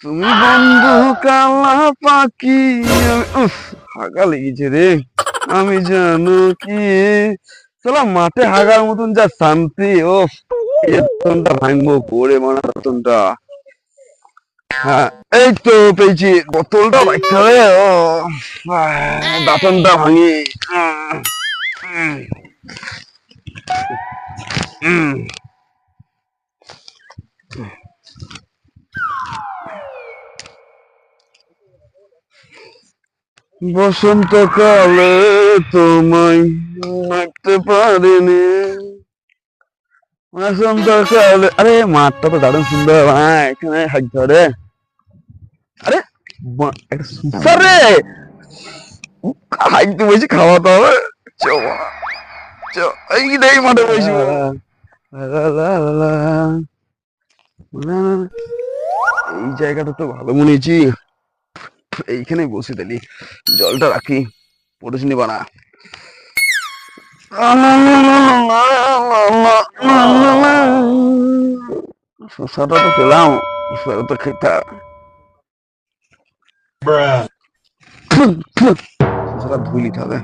তুমি বন্ধু কালা পাখি। হাগা লেগেছে রে। আমি জানো কি চলো মাঠে হাগার মতন যা শান্তি। ও বেতনটা ভাঙবো পড়ে মারা বেতনটা। হ্যাঁ এই তো পেয়েছি, বোতলটা রাখতে হবে। ও দাঁতনটা ভাঙি। বসন্তকালে তোমায় দেখতে পারিনি। বসন্তকালে আরে মাঠটা তো দারুণ সুন্দর। হ্যাঁ এখানে হাঁটতে হবে। আরে একটা সুসার রে, হাঁটতে বসে খাওয়াতে হবে। চ চ এই নেই মাঠে বসবো। এই জায়গাটা তো ভালো মনে হচ্ছে। এইখানে বসে দিলি জলটা রাখি, পড়েছি নিবা না। শসাটা তো পেলাম, শসাটা তো খেতে হবে। শসাটা ধুই নিতে হবে।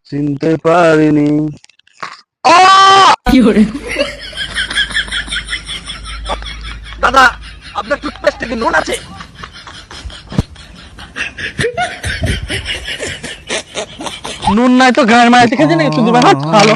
চিনতে পারিনি। দাদা, আপনার টুথপেস্টে কি নুন আছে? নুন নাই তো গায়ের মারাইতে খেয়েছি নাকি? তুই দিবা না ভালো।